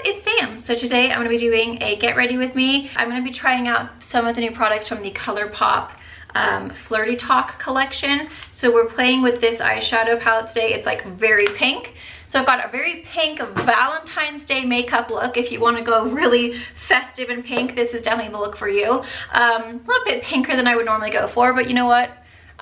it's Sam. So today I'm going to be doing a get ready with me. I'm going to be trying out some of the new products from the Colourpop Flirty Talk collection. So we're playing with this eyeshadow palette today. It's like very pink. So I've got a very pink Valentine's Day makeup look. If you want to go really festive and pink, this is definitely the look for you. A little bit pinker than I would normally go for, but you know what?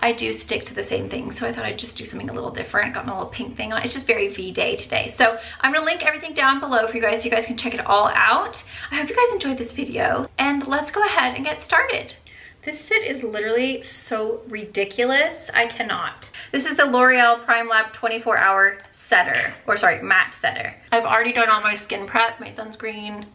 I do stick to the same thing, so I thought I'd just do something a little different. Got my little pink thing on. It's just very V-Day today. So I'm gonna link everything down below for you guys so you guys can check it all out. I hope you guys enjoyed this video, and let's go ahead and get started. This sit is literally so ridiculous. I cannot. This is the L'Oreal Prime Lab 24-hour setter, or sorry, matte setter. I've already done all my skin prep, my sunscreen,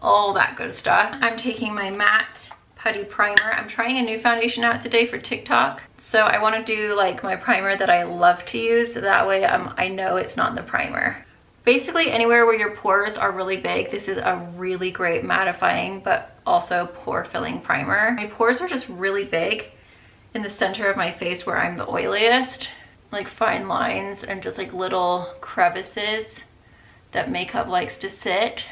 all that good stuff. I'm taking my matte putty primer. I'm trying a new foundation out today for TikTok. So I want to do like my primer that I love to use. So that way I know it's not in the primer. Basically anywhere where your pores are really big, this is a really great mattifying but also pore filling primer. My pores are just really big in the center of my face where I'm the oiliest. Like fine lines and just like little crevices that makeup likes to sit.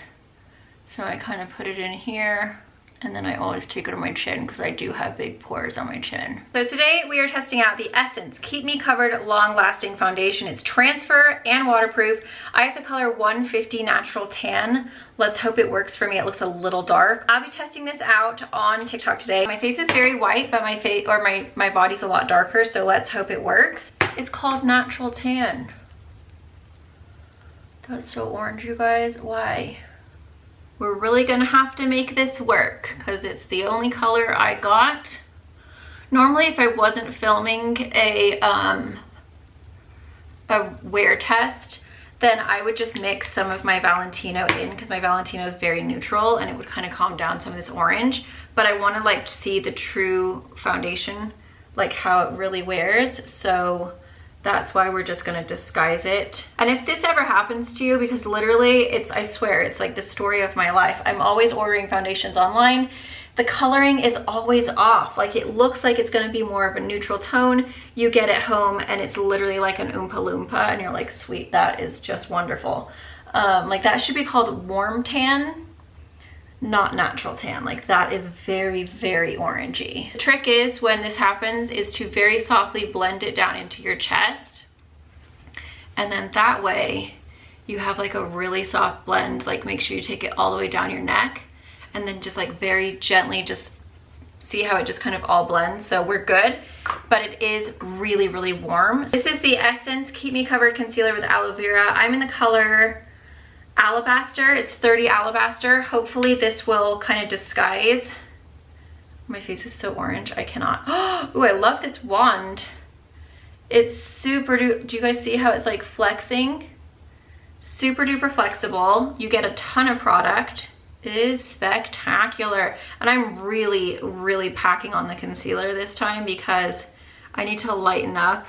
So I kind of put it in here. And then I always take it on my chin because I do have big pores on my chin. So today we are testing out the Essence Keep Me Covered Long Lasting Foundation. It's transfer and waterproof. I have the color 150 Natural Tan. Let's hope it works for me. It looks a little dark. I'll be testing this out on TikTok today. My face is very white, but my body's a lot darker, so let's hope it works. It's called Natural Tan. That's so orange, you guys. Why? We're really gonna have to make this work because it's the only color I got. Normally, if I wasn't filming a wear test, then I would just mix some of my Valentino in because my Valentino is very neutral and it would kind of calm down some of this orange. But I want to like see the true foundation, like how it really wears. So that's why we're just gonna disguise it. And if this ever happens to you, because literally I swear, it's like the story of my life. I'm always ordering foundations online. The coloring is always off. Like it looks like it's gonna be more of a neutral tone. You get it home and it's literally like an Oompa Loompa and you're like, sweet, that is just wonderful. Like that should be called warm tan, not natural tan. Like that is very, very orangey. The trick is when this happens is to very softly blend it down into your chest. And then that way you have like a really soft blend. Like make sure you take it all the way down your neck and then just like very gently just see how it just kind of all blends. So we're good, but it is really, really warm. This is the Essence Keep Me Covered Concealer with Aloe Vera. I'm in the color Alabaster. It's 30 Alabaster. Hopefully this will kind of disguise. My face is so orange, I cannot. Oh, I love this wand. It's super do you guys see how it's like flexing? Super duper flexible. You get a ton of product. It is spectacular. And I'm really, really packing on the concealer this time because I need to lighten up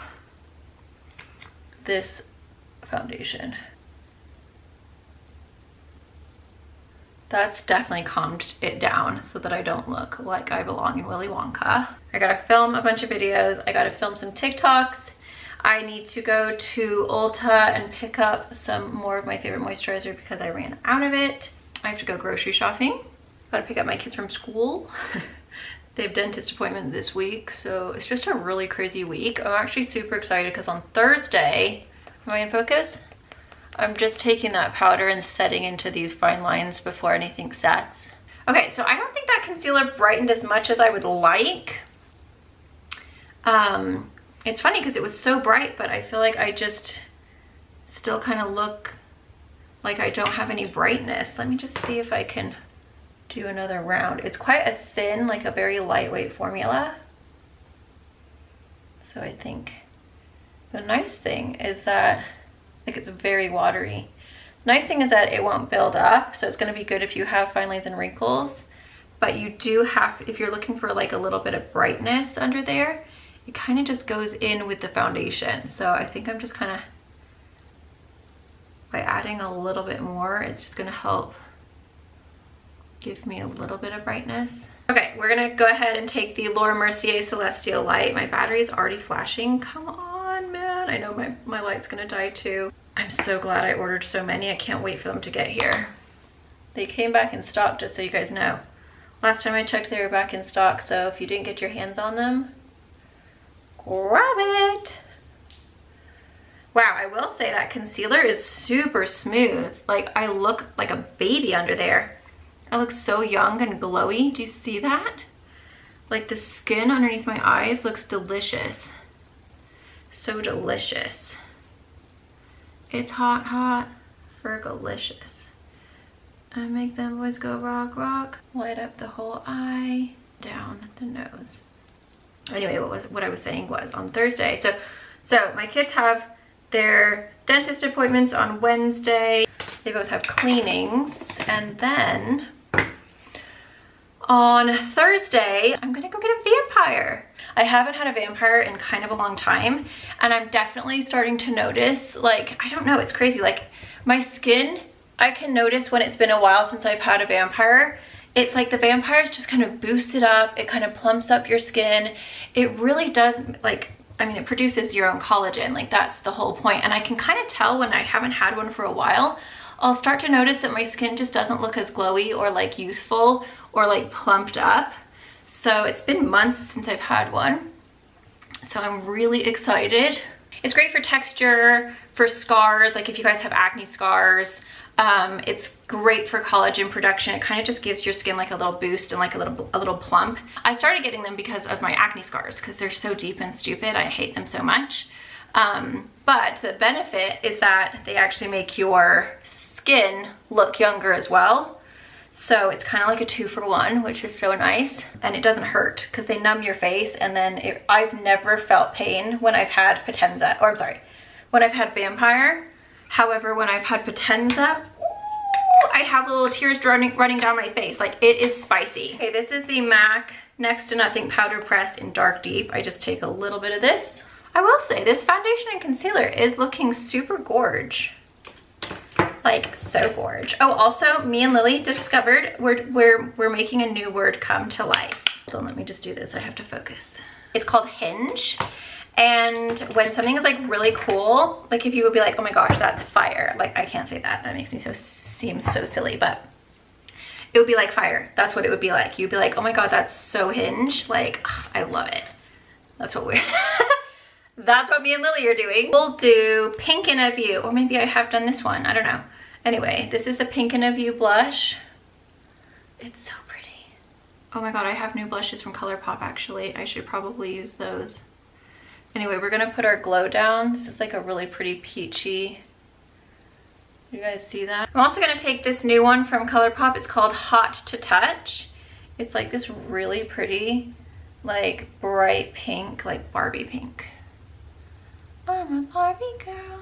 this foundation. That's definitely calmed it down so that I don't look like I belong in Willy Wonka. I gotta film a bunch of videos. I gotta film some TikToks. I need to go to Ulta and pick up some more of my favorite moisturizer because I ran out of it. I have to go grocery shopping. Gotta pick up my kids from school. They have dentist appointment this week, so it's just a really crazy week. I'm actually super excited because on Thursday, am I in focus? I'm just taking that powder and setting into these fine lines before anything sets. Okay, so I don't think that concealer brightened as much as I would like. It's funny because it was so bright, but I feel like I just still kind of look like I don't have any brightness. Let me just see if I can do another round. It's quite a thin, like a very lightweight formula. So I think the nice thing is that like it's very watery. The nice thing is that it won't build up, so it's going to be good if you have fine lines and wrinkles, but you do have, if you're looking for like a little bit of brightness under there, it kind of just goes in with the foundation. So I think I'm just kind of, by adding a little bit more, it's just going to help give me a little bit of brightness. Okay, we're going to go ahead and take the Laura Mercier Celestial Light. My battery's already flashing. Come on, man. I know my light's going to die too. I'm so glad I ordered so many. I can't wait for them to get here. They came back in stock, just so you guys know. Last time I checked, they were back in stock, so if you didn't get your hands on them, grab it. Wow, I will say that concealer is super smooth. Like, I look like a baby under there. I look so young and glowy. Do you see that? Like, the skin underneath my eyes looks delicious. So delicious. It's hot, hot, fergalicious. I make them boys go rock, rock. Light up the whole eye, down the nose. Anyway, what I was saying was on Thursday. So my kids have their dentist appointments on Wednesday. They both have cleanings, and then on Thursday, I'm gonna go get a vampire. I haven't had a vampire in kind of a long time, and I'm definitely starting to notice, like, I don't know, it's crazy. Like, my skin, I can notice when it's been a while since I've had a vampire. It's like the vampires just kind of boost it up. It kind of plumps up your skin. It really does, like, I mean, it produces your own collagen. Like, that's the whole point. And I can kind of tell when I haven't had one for a while, I'll start to notice that my skin just doesn't look as glowy or like youthful or like plumped up. So it's been months since I've had one. So I'm really excited. It's great for texture, for scars, like if you guys have acne scars. It's great for collagen production. It kind of just gives your skin like a little boost and like a little plump. I started getting them because of my acne scars, because they're so deep and stupid. I hate them so much. But the benefit is that they actually make your skin look younger as well. So it's kind of like a 2-for-1, which is so nice. And it doesn't hurt because they numb your face. And then I've never felt pain when I've had Potenza, or I'm sorry, when I've had Vampire. However, when I've had Potenza, ooh, I have little tears running down my face. Like, it is spicy. Okay, this is the MAC Next to Nothing Powder Pressed in Dark Deep. I just take a little bit of this. I will say, this foundation and concealer is looking super gorge. Like, so gorge. Oh, also, me and Lily discovered we're making a new word come to life. Hold on, let me just do this. I have to focus. It's called hinge. And when something is like really cool, like if you would be like, oh my gosh, that's fire. Like, I can't say that. That makes me seem so silly, but it would be like fire. That's what it would be like. You'd be like, oh my God, that's so hinge. Like, I love it. That's what we're, that's what me and Lily are doing. We'll do Pink in a View, or maybe I have done this one. I don't know. Anyway, this is the Pink in a View blush. It's so pretty. Oh my God, I have new blushes from Colourpop actually. I should probably use those. Anyway, we're gonna put our glow down. This is like a really pretty peachy. You guys see that? I'm also gonna take this new one from Colourpop. It's called Hot to Touch. It's like this really pretty, like bright pink, like Barbie pink. I'm a Barbie girl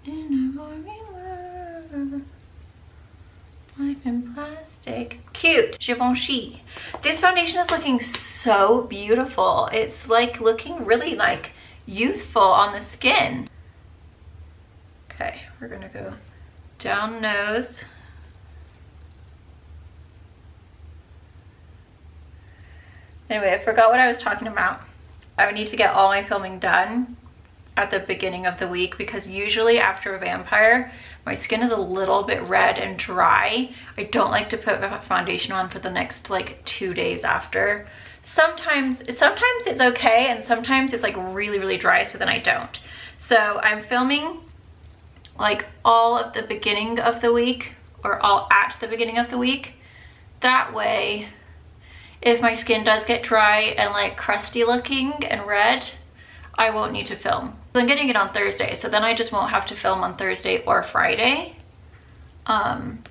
in a Barbie world. Life in plastic. Cute. Givenchy. This foundation is looking so beautiful. It's like looking really like youthful on the skin. Okay, we're gonna go down nose. Anyway, I forgot what I was talking about. I would need to get all my filming done at the beginning of the week, because usually after a Vampire, my skin is a little bit red and dry. I don't like to put foundation on for the next like 2 days after. Sometimes it's okay, and sometimes it's like really, really dry, so then I don't. So I'm filming like all of the beginning of the week, or all at the beginning of the week. That way, if my skin does get dry and like crusty looking and red, I won't need to film. I'm getting it on Thursday, so then I just won't have to film on Thursday or Friday. And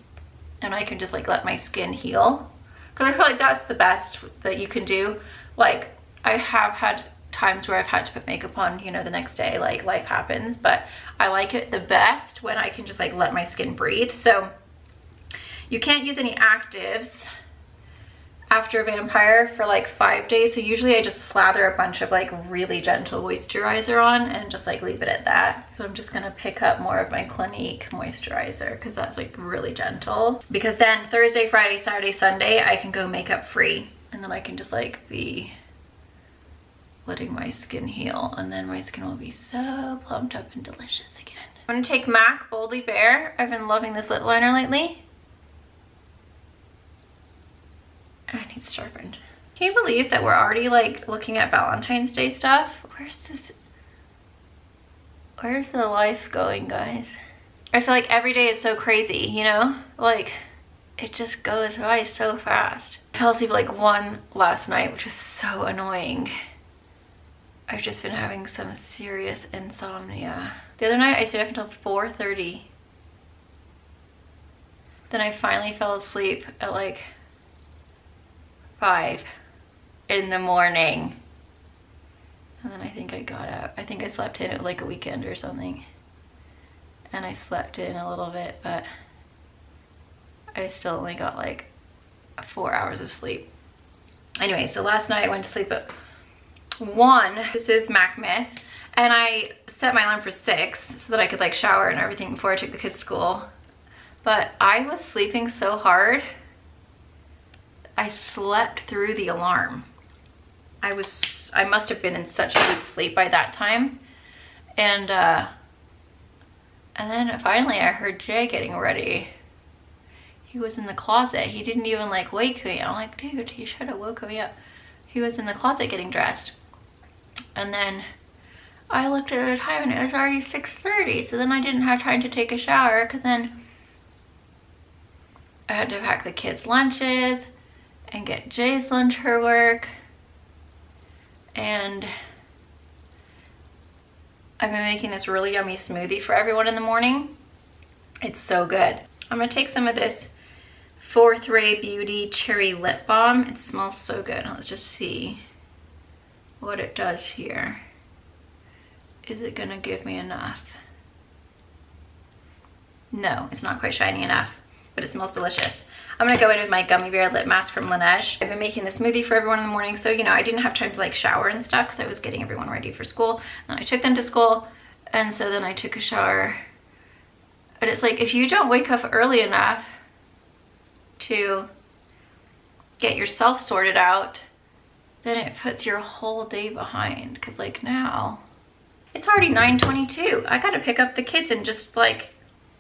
I can just like let my skin heal. Because I feel like that's the best that you can do. Like, I have had times where I've had to put makeup on, you know, the next day, like life happens, but I like it the best when I can just like let my skin breathe. So you can't use any actives after Vampire for like 5 days. So usually I just slather a bunch of like really gentle moisturizer on and just like leave it at that. So I'm just gonna pick up more of my Clinique moisturizer, because that's like really gentle. Because then Thursday, Friday, Saturday, Sunday, I can go makeup free. And then I can just like be letting my skin heal. And then my skin will be so plumped up and delicious again. I'm gonna take MAC Boldly Bare. I've been loving this lip liner lately. It needs sharpened. Can you believe that we're already like looking at Valentine's Day stuff? Where's the life going, guys? I feel like every day is so crazy, you know? Like, it just goes by so fast. I fell asleep at like 1 last night, which was so annoying. I've just been having some serious insomnia. The other night I stayed up until 4:30. Then I finally fell asleep at like 5 in the morning. And then I think I got up. I think I slept in. It was like a weekend or something. And I slept in a little bit, but I still only got like 4 hours of sleep. Anyway, so last night I went to sleep at 1. This is Mac Myth. And I set my alarm for 6 so that I could like shower and everything before I took the kids to school. But I was sleeping so hard, I slept through the alarm. I must have been in such a deep sleep by that time. And then finally I heard Jay getting ready. He was in the closet. He didn't even like wake me. I'm like, dude, he should have woke me up. He was in the closet getting dressed. And then I looked at the time and it was already 6:30. So then I didn't have time to take a shower because then I had to pack the kids' lunches and get Jay's lunch for work. And I've been making this really yummy smoothie for everyone in the morning. It's so good. I'm gonna take some of this Fourth Ray Beauty Cherry Lip Balm. It smells so good. Let's just see what it does here. Is it gonna give me enough? No, it's not quite shiny enough, but it smells delicious. I'm gonna go in with my Gummy Bear Lip Mask from Laneige. I've been making the smoothie for everyone in the morning, so you know, I didn't have time to like shower and stuff because I was getting everyone ready for school. Then I took them to school, and so then I took a shower. But it's like, if you don't wake up early enough to get yourself sorted out, then it puts your whole day behind. Because like now, it's already 9:22. I gotta pick up the kids in just like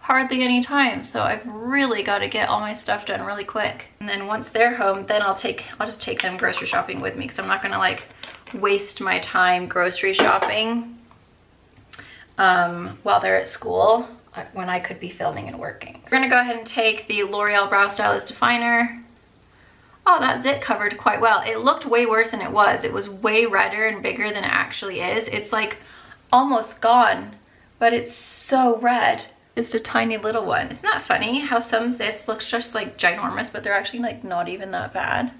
hardly any time, so I've really got to get all my stuff done really quick. And then once they're home, then I'll just take them grocery shopping with me, because I'm not gonna like waste my time grocery shopping while they're at school when I could be filming and working. We're gonna go ahead and take the L'Oreal Brow Stylist Definer. Oh, that zit covered quite well. It looked way worse than it was. It was way redder and bigger than it actually is. It's like almost gone, but it's so red. Just a tiny little one. Isn't that funny how some zits looks just like ginormous, but they're actually like not even that bad?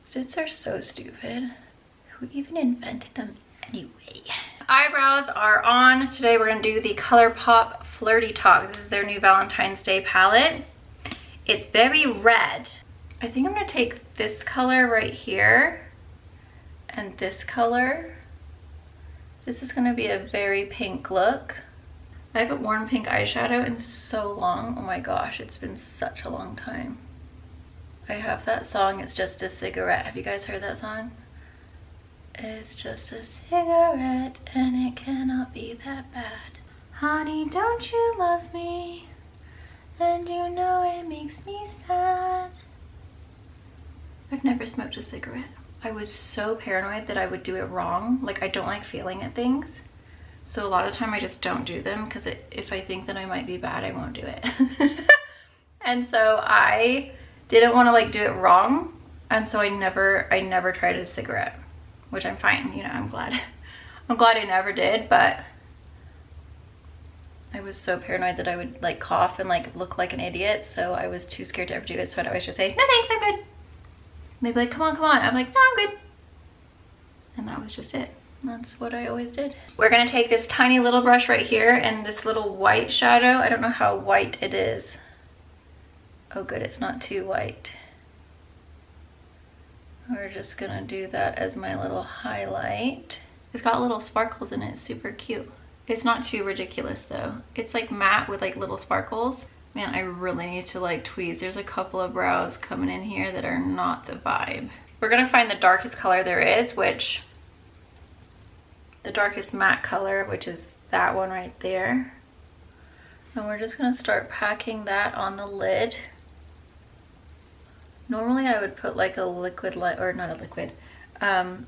Zits are so stupid. Who even invented them anyway? Eyebrows are on. Today we're gonna do the Colourpop Flirty Talk. This is their new Valentine's Day palette. It's very red. I think I'm gonna take this color right here and this color. This is gonna be a very pink look. I haven't worn pink eyeshadow in so long. Oh my gosh, it's been such a long time. I have that song, It's Just a Cigarette. Have you guys heard that song? It's just a cigarette and it cannot be that bad. Honey, don't you love me? And you know it makes me sad. I've never smoked a cigarette. I was so paranoid that I would do it wrong. Like, I don't like feeling at things. So a lot of the time I just don't do them because if I think that I might be bad, I won't do it. And so I didn't want to like do it wrong. And so I never tried a cigarette, which I'm fine. You know, I'm glad I never did, but I was so paranoid that I would like cough and like look like an idiot. So I was too scared to ever do it. So I'd always just say, no thanks, I'm good. And they'd be like, come on. I'm like, no, I'm good. And that was just it. That's what I always did. We're gonna take this tiny little brush right here and this little white shadow. I don't know how white it is. Oh good, it's not too white. We're just gonna do that as my little highlight. It's got little sparkles in it, super cute. It's not too ridiculous though. It's like matte with like little sparkles. Man, I really need to like tweeze. There's a couple of brows coming in here that are not the vibe. We're gonna find the darkest color there is, the darkest matte color, which is that one right there. And we're just gonna start packing that on the lid. Normally I would put like a liquid light, or not a liquid, I'm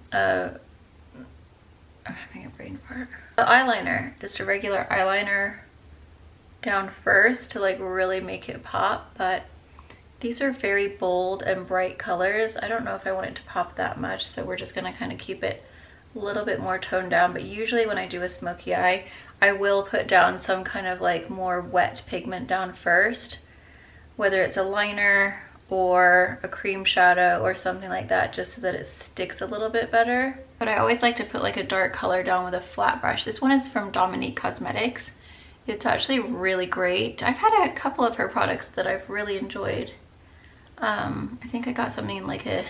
having a brain fart. The eyeliner, just a regular eyeliner down first to like really make it pop, but these are very bold and bright colors. I don't know if I want it to pop that much, so we're just gonna kind of keep it a little bit more toned down. But usually when I do a smoky eye, I will put down some kind of like more wet pigment down first, whether it's a liner or a cream shadow or something like that, just so that it sticks a little bit better. But I always like to put like a dark color down with a flat brush. This one is from Dominique Cosmetics. It's actually really great. I've had a couple of her products that I've really enjoyed. I think I got something like a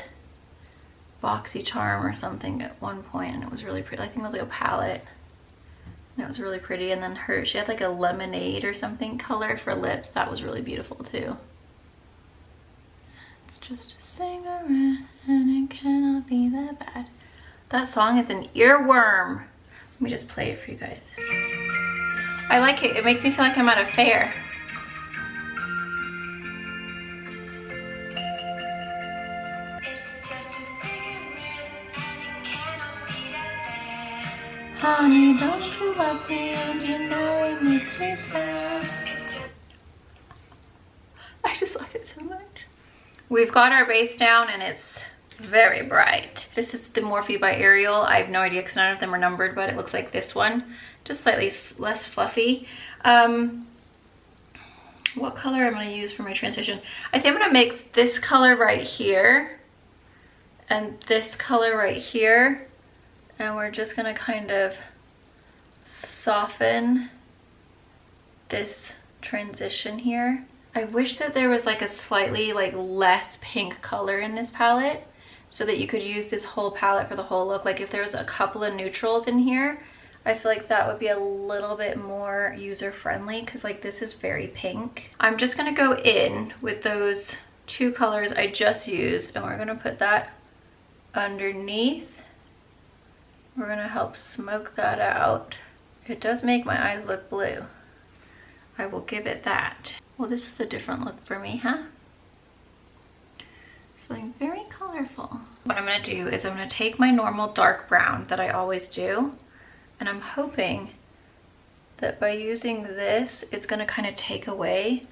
boxy charm or something at one point, and it was really pretty. I think it was like a palette, and it was really pretty. And then she had like a lemonade or something color for lips. That was really beautiful too. It's just a cigarette and it cannot be that bad. That song is an earworm. Let me just play it for you guys. I like it. It makes me feel like I'm at a fair. It's just a cigarette and it cannot be that bad. Honey, don't you love me and you know it makes me sad. I just love it so much. We've got our base down and it's very bright. This is the Morphe by Ariel. I have no idea because none of them are numbered, but it looks like this one. Just slightly less fluffy. What color I'm going to use for my transition? I think I'm going to mix this color right here and this color right here. And we're just going to kind of soften this transition here. I wish that there was like a slightly like less pink color in this palette so that you could use this whole palette for the whole look. Like if there was a couple of neutrals in here, I feel like that would be a little bit more user-friendly because like this is very pink. I'm just gonna go in with those two colors I just used and we're gonna put that underneath. We're gonna help smoke that out. It does make my eyes look blue. I will give it that. Well, this is a different look for me, huh? Feeling very colorful. What I'm gonna do is I'm gonna take my normal dark brown that I always do, and I'm hoping that by using this, it's gonna kind of take away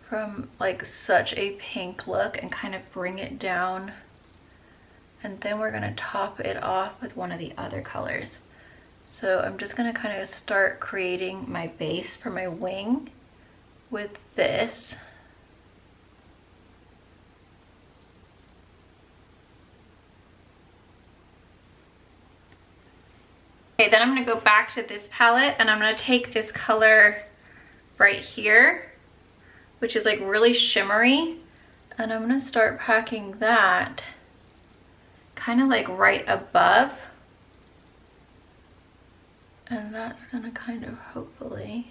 from like such a pink look and kind of bring it down. And then we're gonna top it off with one of the other colors. So I'm just gonna kind of start creating my base for my wing with this. Okay, then I'm gonna go back to this palette and I'm gonna take this color right here, which is like really shimmery, and I'm gonna start packing that kind of like right above. And that's gonna kind of hopefully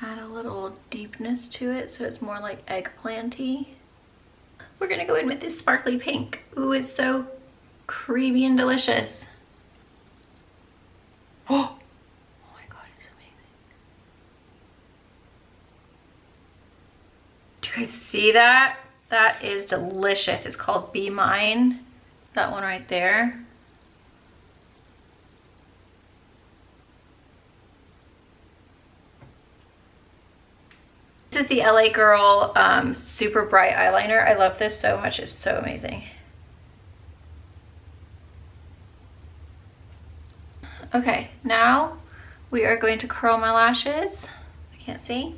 add a little deepness to it so it's more like eggplanty. We're gonna go in with this sparkly pink. Ooh, it's so creamy and delicious. Oh my god, it's amazing. Do you guys see that? That is delicious. It's called Be Mine. That one right there. This is the LA Girl Super Bright Eyeliner. I love this so much. It's so amazing. Okay, now we are going to curl my lashes. I can't see.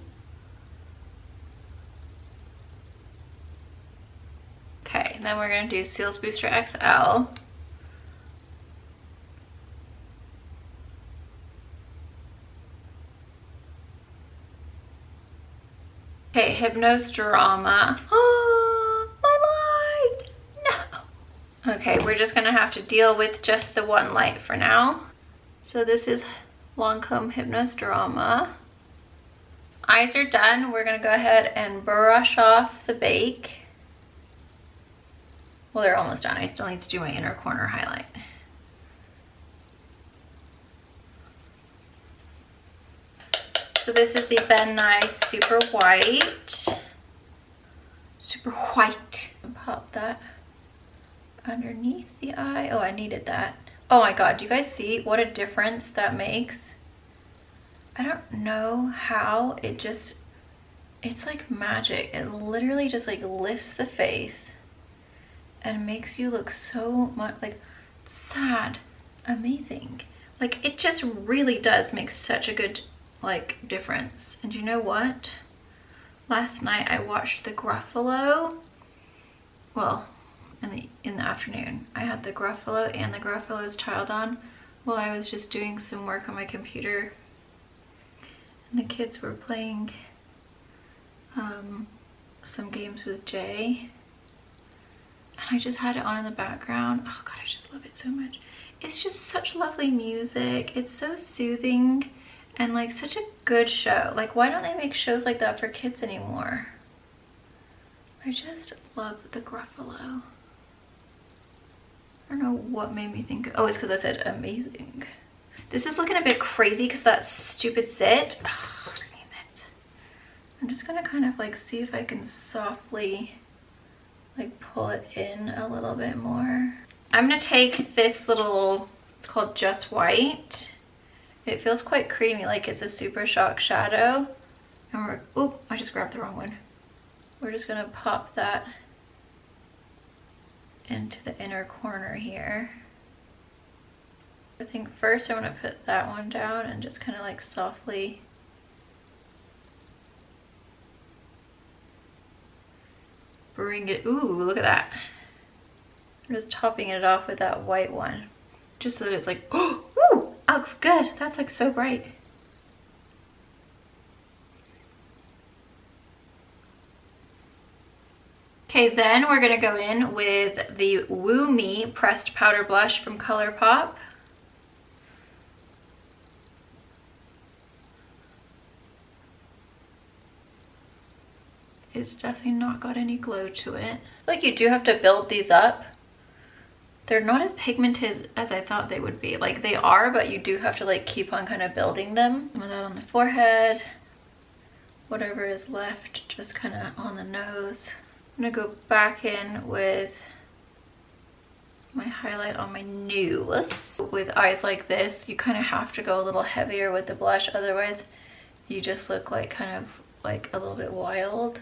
Okay, then we're going to do Seals Booster XL. Okay, Hypnose Drama. Oh, my light! No! Okay, we're just gonna have to deal with just the one light for now. So this is Lancome Hypnose Drama. Eyes are done. We're gonna go ahead and brush off the bake. Well, they're almost done. I still need to do my inner corner highlight. So this is the Ben Nye Super White. Super White. Pop that underneath the eye. Oh, I needed that. Oh my god, do you guys see what a difference that makes? I don't know how it just, it's like magic. It literally just like lifts the face and makes you look so much like sad, amazing. Like it just really does make such a good like difference. And you know what? Last night I watched the Gruffalo. Well, in the afternoon, I had the Gruffalo and the Gruffalo's child on while I was just doing some work on my computer. And the kids were playing some games with Jay. And I just had it on in the background. Oh god, I just love it so much. It's just such lovely music. It's so soothing and like such a good show. Like why don't they make shows like that for kids anymore? I just love the Gruffalo. I don't know what made me think, oh, it's because I said amazing. This is looking a bit crazy because that stupid sit. Oh, damn it. I'm just gonna kind of like see if I can softly like pull it in a little bit more. I'm gonna take this little, it's called Just White. It feels quite creamy, like it's a Super Shock shadow. And we're, oop, I just grabbed the wrong one. We're just gonna pop that into the inner corner here. I think first I'm gonna put that one down and just kind of like softly bring it, ooh, look at that. I'm just topping it off with that white one. Just so that it's like, oh, ooh, that looks good. That's like so bright. Okay, then we're gonna go in with the Woo Me Pressed Powder Blush from Colourpop. It's definitely not got any glow to it. Like you do have to build these up. They're not as pigmented as I thought they would be. Like they are, but you do have to like keep on kind of building them. Some of that on the forehead. Whatever is left, just kind of on the nose. I'm gonna go back in with my highlight on my nose. With eyes like this, you kind of have to go a little heavier with the blush, otherwise you just look like kind of like a little bit wild.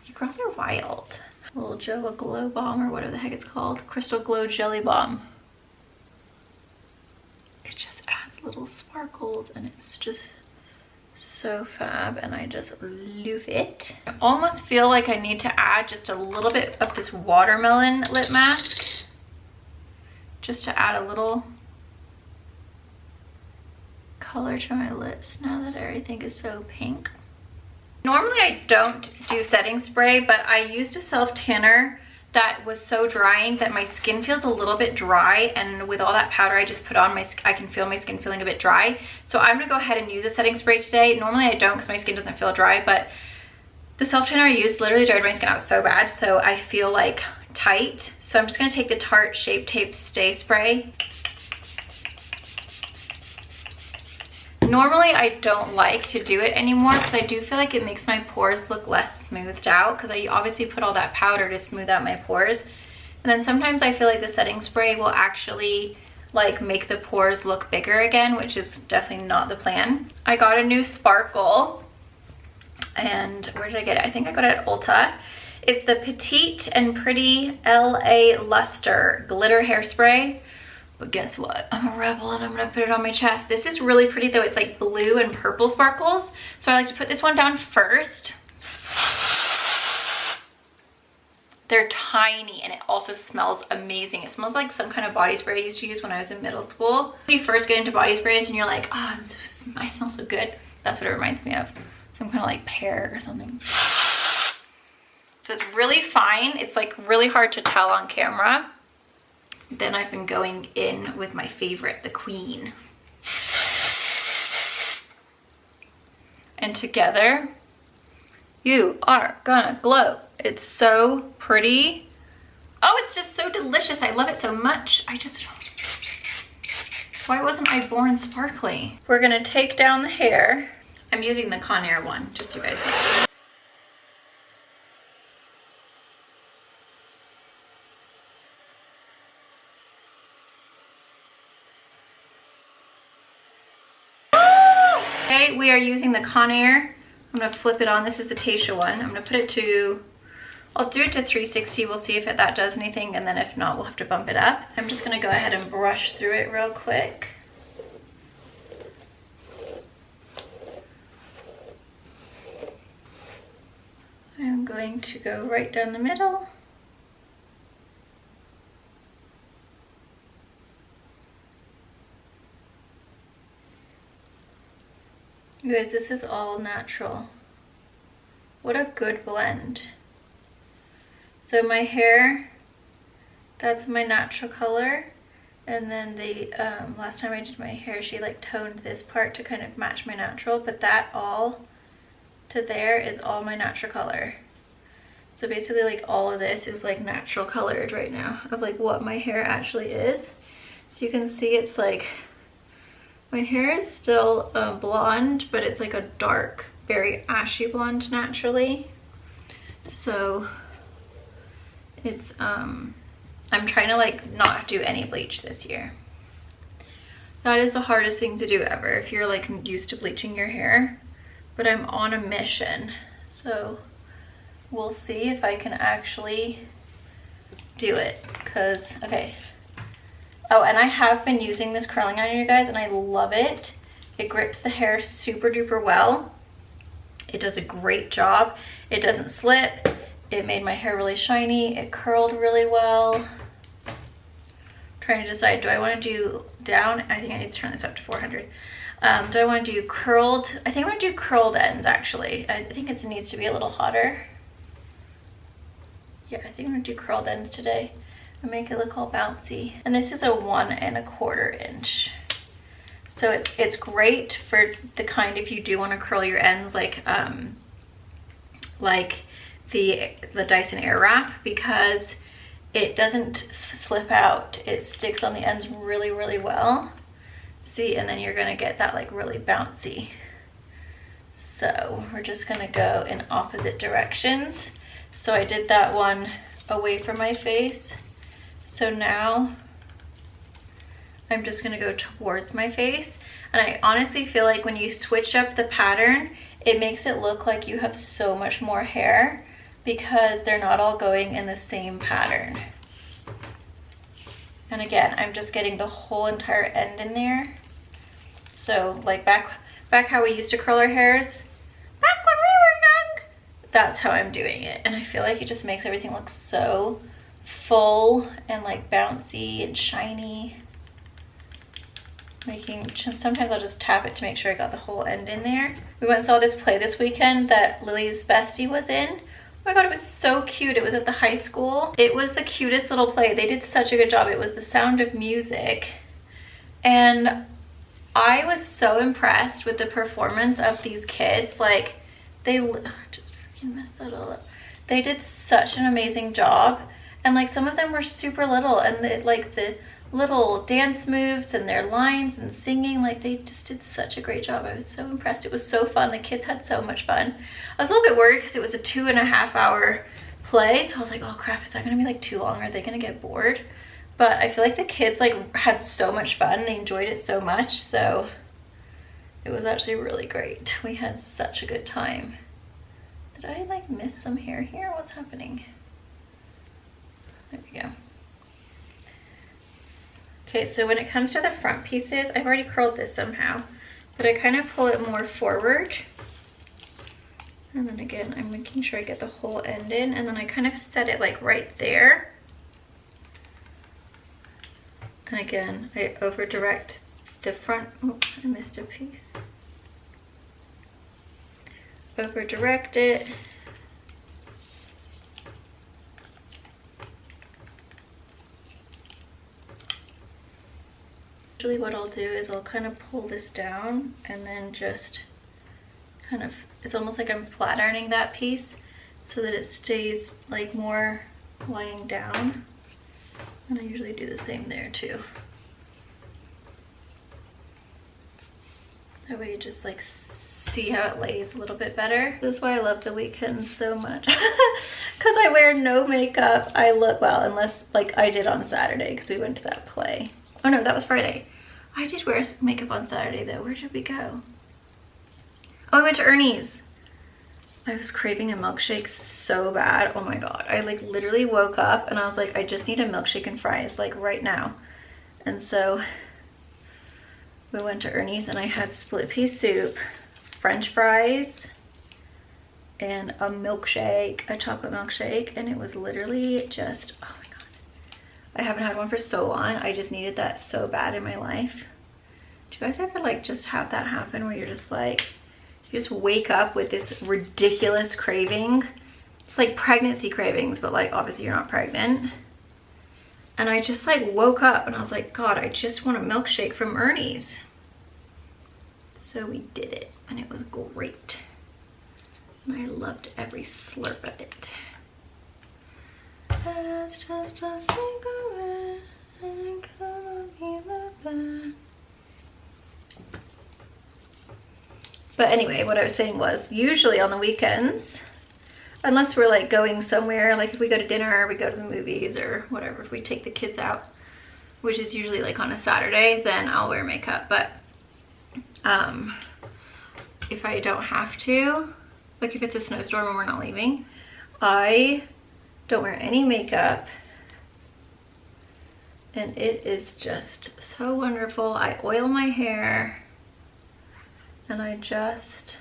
You girls are wild. Little Joa Glow Bomb, or whatever the heck it's called. Crystal Glow Jelly Bomb. It just adds little sparkles and it's just so fab, and I just love it. I almost feel like I need to add just a little bit of this watermelon lip mask, just to add a little color to my lips now that everything is so pink. Normally I don't do setting spray, but I used a self tanner that was so drying that my skin feels a little bit dry, and with all that powder I just put on, I can feel my skin feeling a bit dry. So I'm gonna go ahead and use a setting spray today. Normally I don't because my skin doesn't feel dry, but the self tanner I used literally dried my skin out so bad, so I feel like tight. So I'm just gonna take the Tarte Shape Tape Stay Spray. Normally I don't like to do it anymore because I do feel like it makes my pores look less smoothed out, because I obviously put all that powder to smooth out my pores. And then sometimes I feel like the setting spray will actually like make the pores look bigger again, which is definitely not the plan. I got a new sparkle, and where did I get it? I think I got it at Ulta. It's the Petite and Pretty LA Luster Glitter Hairspray. But guess what? I'm a rebel and I'm gonna put it on my chest. This is really pretty though. It's like blue and purple sparkles. So I like to put this one down first. They're tiny and it also smells amazing. It smells like some kind of body spray I used to use when I was in middle school. When you first get into body sprays and you're like, oh, I smell so good. That's what it reminds me of. Some kind of like pear or something. So it's really fine. It's like really hard to tell on camera. Then I've been going in with my favorite, the Queen. And together, you are gonna glow. It's so pretty. Oh, it's just so delicious. I love it so much. Why wasn't I born sparkly? We're gonna take down the hair. I'm using the Conair one, just so you guys know. Okay, we are using the Conair. I'm gonna flip it on. This is the Tayshia one. I'm gonna put it to, I'll do it to 360. We'll see if that does anything, and then if not, we'll have to bump it up. I'm just gonna go ahead and brush through it real quick. I'm going to go right down the middle. You guys, this is all natural. What a good blend. So my hair, that's my natural color. And then the last time I did my hair, she like toned this part to kind of match my natural, but that all to there is all my natural color. So basically like all of this is like natural colored right now of like what my hair actually is. So you can see it's like, my hair is still blonde, but it's like a dark, very ashy blonde naturally. So it's, I'm trying to like not do any bleach this year. That is the hardest thing to do ever if you're like used to bleaching your hair, but I'm on a mission. So we'll see if I can actually do it, cause, okay. Oh, and I have been using this curling iron, you guys, and I love it. It grips the hair super duper well. It does a great job. It doesn't slip. It made my hair really shiny. It curled really well. I'm trying to decide, do I want to do down? I think I need to turn this up to 400. Do I want to do curled? I think I'm going to do curled ends, actually. I think it needs to be a little hotter. Yeah, I think I'm going to do curled ends today. And make it look all bouncy. And this is a 1 1/4 inch. So it's great for the kind if you do want to curl your ends like the Dyson Airwrap, because it doesn't slip out. It sticks on the ends really, really well. See, and then you're gonna get that like really bouncy. So we're just gonna go in opposite directions. So I did that one away from my face. So now I'm just gonna go towards my face. And I honestly feel like when you switch up the pattern, it makes it look like you have so much more hair because they're not all going in the same pattern. And again, I'm just getting the whole entire end in there. So like back how we used to curl our hairs, back when we were young, that's how I'm doing it. And I feel like it just makes everything look so full and like bouncy and shiny. Sometimes I'll just tap it to make sure I got the whole end in there. We went and saw this play this weekend that Lily's bestie was in. Oh my god, it was so cute. It was at the high school. It was the cutest little play. They did such a good job. It was The Sound of Music. And I was so impressed with the performance of these kids. Like, they just freaking messed that all up. They did such an amazing job. And like some of them were super little, and the little dance moves and their lines and singing, like they just did such a great job. I was so impressed. It was so fun. The kids had so much fun. I was a little bit worried because it was a 2.5 hour play. So I was like, oh crap, is that gonna be like too long? Are they gonna get bored? But I feel like the kids like had so much fun. They enjoyed it so much. So it was actually really great. We had such a good time. Did I like miss some hair here? What's happening? There we go. Okay, so when it comes to the front pieces, I've already curled this somehow, but I kind of pull it more forward. And then again, I'm making sure I get the whole end in, and then I kind of set it like right there. And again, I over direct the front. Oh, I missed a piece. Over direct it. Usually what I'll do is I'll kind of pull this down and then just kind of, it's almost like I'm flat ironing that piece so that it stays like more lying down. And I usually do the same there too. That way you just like see how it lays a little bit better. This is why I love the weekends so much. Because I wear no makeup. I look, well, unless like I did on Saturday because we went to that play. Oh no, that was Friday. I did wear makeup on Saturday though. Where did we go? Oh, we went to Ernie's. I was craving a milkshake so bad. Oh my God. I like literally woke up and I was like, I just need a milkshake and fries like right now. And so we went to Ernie's and I had split pea soup, French fries, and a milkshake, a chocolate milkshake. And it was literally just, oh my God. I haven't had one for so long. I just needed that so bad in my life. Do you guys ever like just have that happen where you're just like, you just wake up with this ridiculous craving? It's like pregnancy cravings, but like obviously you're not pregnant. And I just like woke up and I was like, God, I just want a milkshake from Ernie's. So we did it and it was great. And I loved every slurp of it. That's just a cigarette and gonna be the best. But anyway, what I was saying was usually on the weekends, unless we're like going somewhere, like if we go to dinner or we go to the movies or whatever, if we take the kids out, which is usually like on a Saturday, then I'll wear makeup. But if I don't have to, like if it's a snowstorm and we're not leaving, I don't wear any makeup. And it is just so wonderful. I oil my hair and I just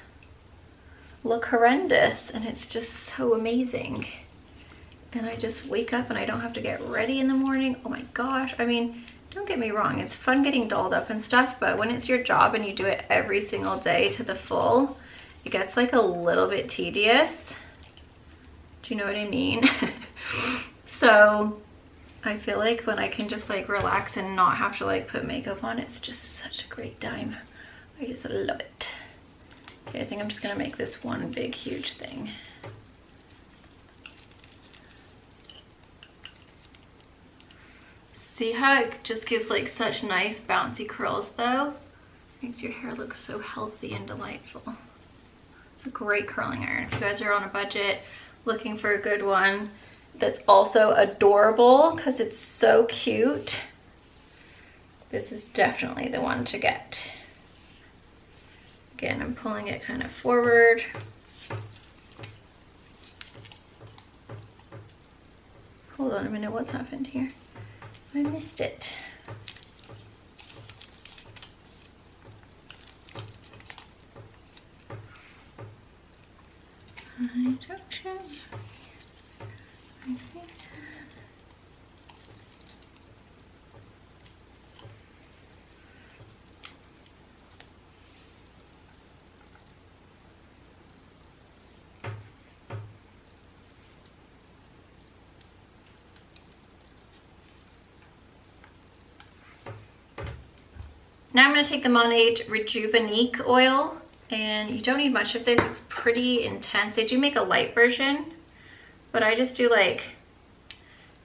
look horrendous and it's just so amazing. And I just wake up and I don't have to get ready in the morning. Oh my gosh. I mean, don't get me wrong, it's fun getting dolled up and stuff, but when it's your job and you do it every single day to the full, it gets like a little bit tedious. Do you know what I mean? So I feel like when I can just like relax and not have to like put makeup on, it's just such a great time. I just love it. Okay, I think I'm just gonna make this one big, huge thing. See how it just gives like such nice bouncy curls though? Makes your hair look so healthy and delightful. It's a great curling iron. If you guys are on a budget looking for a good one that's also adorable because it's so cute, this is definitely the one to get. Again, I'm pulling it kind of forward. Hold on a minute, what's happened here? I missed it. I don't know. Now I'm going to take the Monat Rejuveneek oil, and you don't need much of this. It's pretty intense. They do make a light version, but I just do like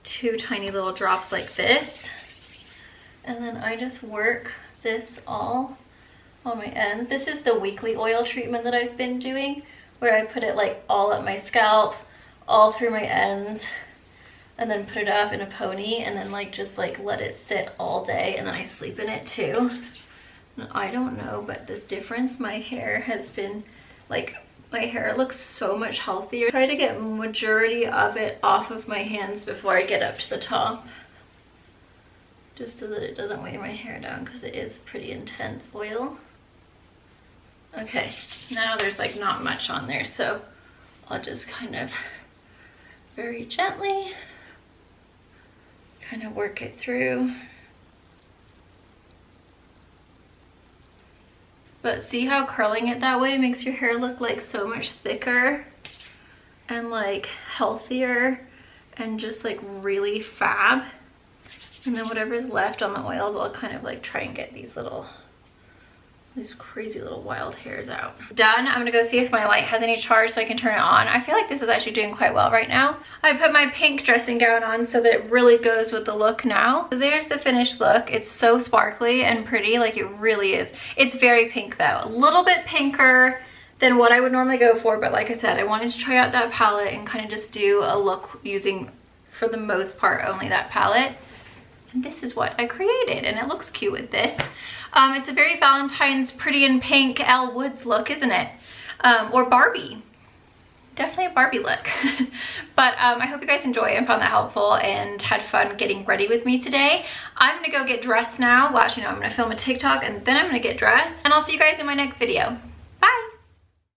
2 tiny little drops like this. And then I just work this all on my ends. This is the weekly oil treatment that I've been doing, where I put it like all up my scalp, all through my ends, and then put it up in a pony, and then like just like let it sit all day, and then I sleep in it too. And I don't know, but the difference my hair has been, like my hair looks so much healthier. I try to get majority of it off of my hands before I get up to the top, just so that it doesn't weigh my hair down, because it is pretty intense oil. Okay, now there's like not much on there, so I'll just kind of very gently kind of work it through. But see how curling it that way makes your hair look like so much thicker and like healthier and just like really fab. And then whatever's left on the oils, I'll kind of like try and get these little these crazy little wild hairs out. Done. I'm gonna go see if my light has any charge so I can turn it on. I feel like this is actually doing quite well right now. I put my pink dressing gown on so that it really goes with the look now. So there's the finished look. It's so sparkly and pretty, like it really is. It's very pink though, a little bit pinker than what I would normally go for, but like I said, I wanted to try out that palette and kind of just do a look using, for the most part, only that palette. And this is what I created, and it looks cute with this. It's a very Valentine's pretty in pink Elle Woods look, isn't it? Or Barbie. Definitely a Barbie look. But I hope you guys enjoyed and found that helpful and had fun getting ready with me today. I'm gonna go get dressed now. Well, actually no, I'm gonna film a TikTok and then I'm gonna get dressed. And I'll see you guys in my next video. Bye!